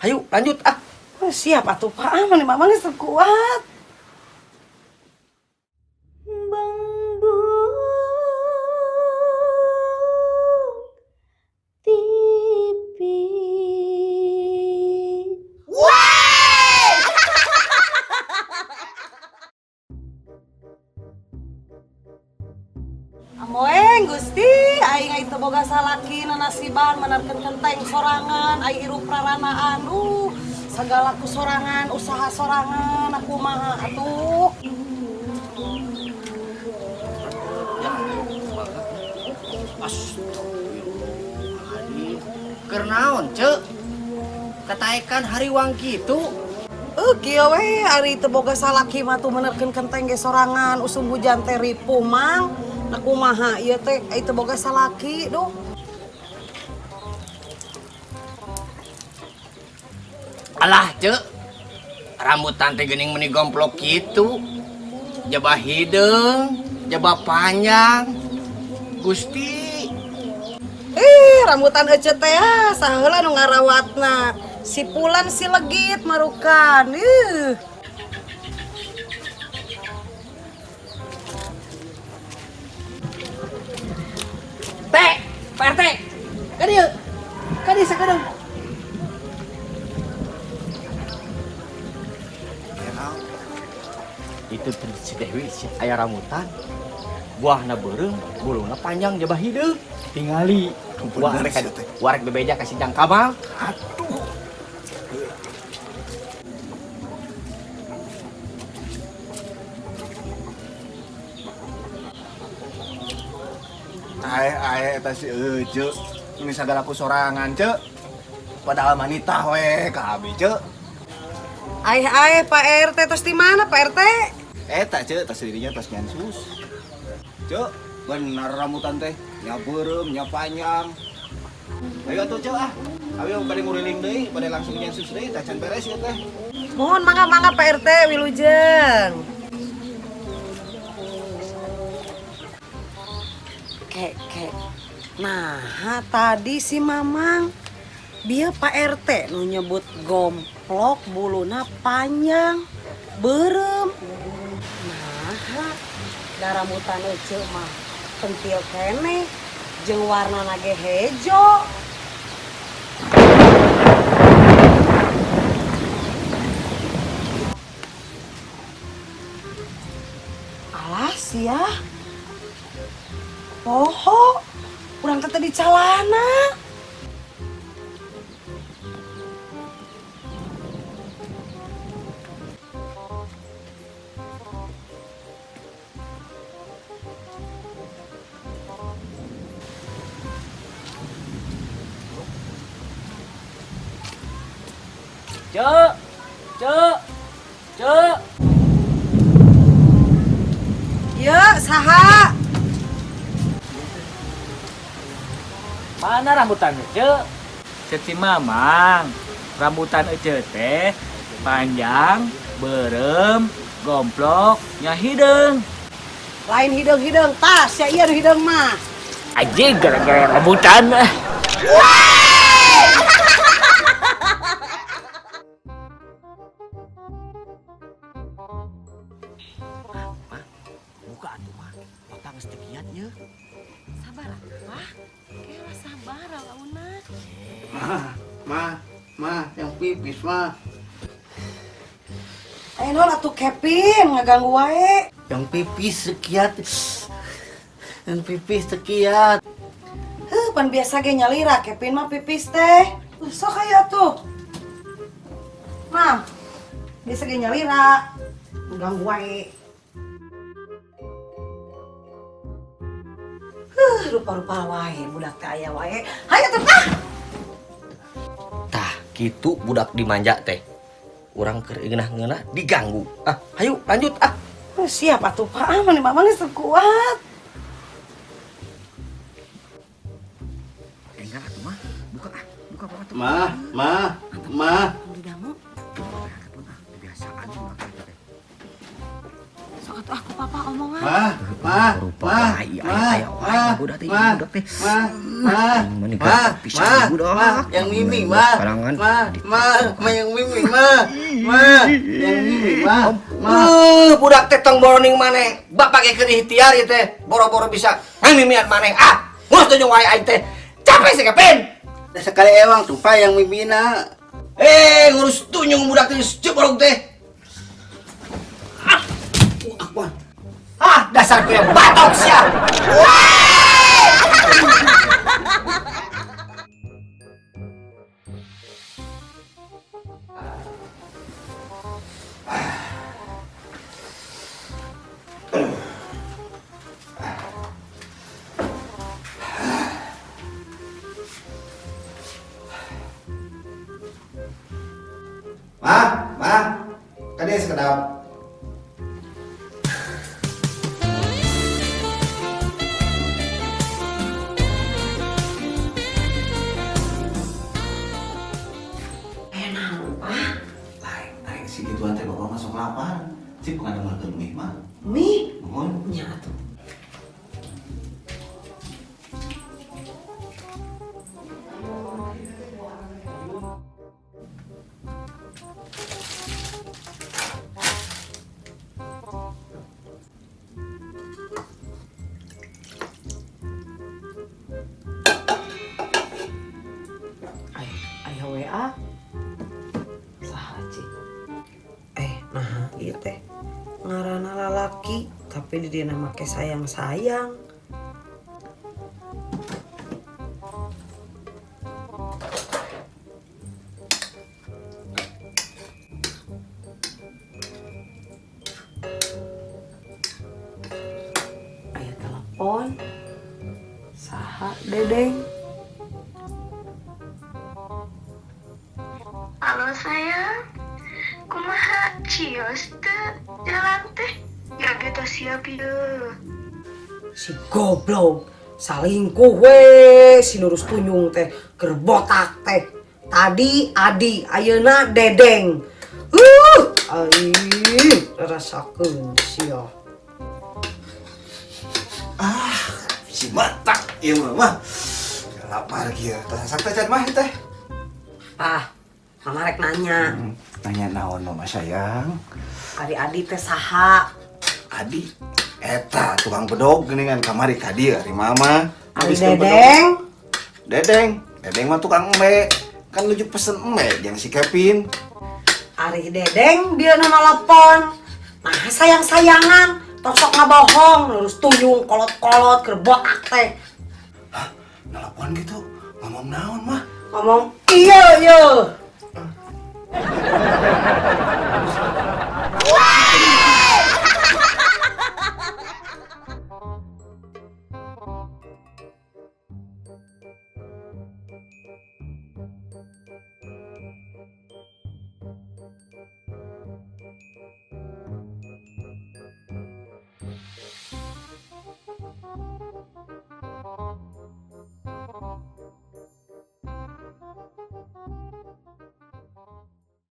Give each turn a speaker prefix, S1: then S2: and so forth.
S1: Ayo lanjut ah. Siap atuh Pak, mani mamang geus kuat.
S2: Bang Bu TV.
S1: Amoeng Gusti, aing ai teu boga salaki nasiban menerkeun kenteng sorangan, ai hirup raranaan. Segala ku sorangan, usaha sorangan, aku mah atuh.
S3: Astagfirullahaladzim. Kernaon, Cek? Kataekan hariwang gitu.
S1: Kieu we ari teu boga salaki mah tuh menerkeun kenteng ge sorangan, usum hujan teh ripuh mang. Da kumaha ieu teh ai teu boga salaki, duh.
S3: Alah, Cek. Rambutan teh geuning meuni gomplok kitu. Jabah hideung, jabah panjang. Gusti.
S1: Rambutan ece teh saheula nu ngarawatna. Si Pulan si legit marukan.
S3: Teh, Pak RT. Ka dieu. Ka dieu sakedeung. Itu si Dewi si aya rambutan. Buahna beureum, buluna panjang jabah hideung. Tingali. Warek bebeja kasih jang kamal. Aduh.
S4: Ae eta si Ece ini sagalaku sorangan Cek. Padahal manitah we ka abi Cek.
S1: Aeh Pak RT tos di mana Pak RT?
S4: Eta Cek tas dirinya tas nyansus. Cek, bener rambutan teh nya beureum nya panjang. Ayo atuh Cek ah. Ayo bade nguriling deui, bade langsung nyansus deui tah can beres ieu teh.
S1: Mohon mangga Pak RT wilujeng. Kek. Nah, tadi si Mamang dia Pak RT nu nyebut gomplok buluna panjang beureum. Nah, da rambutan ece mah pentil kene jeung warnana ge hejo. Alas ya. Poho, urang teh di calana.
S3: Cek.
S1: Ya, saha?
S5: Mana rambutannya, Cek? Ceci Mamang, rambutan ece teh panjang, beureum, gomplok, nya hideung.
S1: Lain hideung tas, ya iya hideung mah.
S5: Anjing gara-gara rambutan.
S3: Buka atuh mah. Otak geus teu kiat ye.
S2: Sabar atuh, Pak. Kela sabar launa.
S4: Mah, yang pipis mah.
S1: Ayo non atuh Kevin ngaganggu wae.
S3: Yang pipis sekiat. Yang pipis sekiat.
S1: Pan biasa ge nyalira Kevin mah pipis teh. Sok aya tuh. Mam, biasa ge nyalira. Ngaganggu wae. Rupa-rupa wae budak teh aya wae. Hayu teh tah.
S3: Tah, kitu budak dimanja teh. Urang keur ngeunah-ngeunah diganggu. Ah, hayu lanjut ah.
S1: Siap atuh Pak, mani mamang geus kuat.
S3: Enggak atuh mah. Buka atuh.
S4: Mah.
S1: Di damu.
S3: Kebiasaan budak teh.
S1: Sok
S2: atuh aku papa omongan.
S3: Yang mimi mah yang mimi mah budak teh tong boroning maneh bapak ge keur ikhtiar ieu teh boro-boro bisa mimian maneh ngurus tunjung wae aing teh capek sih Kevin
S6: Sekali ewang tuh pak yang mimina.
S3: ngurus tunjung budak teh cebolog teh dasar ku yang batok sia
S4: Ma, kan dia sekedap. Lain si gituan teh bapak masuk lapar. Cik pengen makan mie mah.
S1: Mie?
S4: Mohon.
S1: Nya atuh. Aya WA. Saha cik? Nah ieu teh ngaranna lalaki tapi di dieu make sayang-sayang. Aya telepon. Saha Dedeng?
S7: Halo sayang, kumaha cios teh jalan teh? Ya kita siap ya.
S1: Si goblok salingkuh we si lurus tunjung teh keur botak teh. Tadi Adi, ayeuna Dedeng. Rasakeun sia.
S4: Si matak ieu mah. Lapar kieu. Tah sakta can mah teh.
S1: Mama rek nanya.
S4: Tanya naon mama sayang?
S1: Adi-adi teh saha?
S4: Adi, eta tukang bedog geuningan kamari ka dieu ari mama.
S1: Adi Dedeng.
S4: Dedeng mah tukang embe. Kan lucu pesen embe jeung si Kevin.
S1: Ari Dedeng dia nelpon. Nah sayang-sayangan, tosok ngabohong, lurus tunjung kolot-kolot keur botak teh.
S4: Nelpon gitu, ngomong naon mah?
S1: Ngomong iya.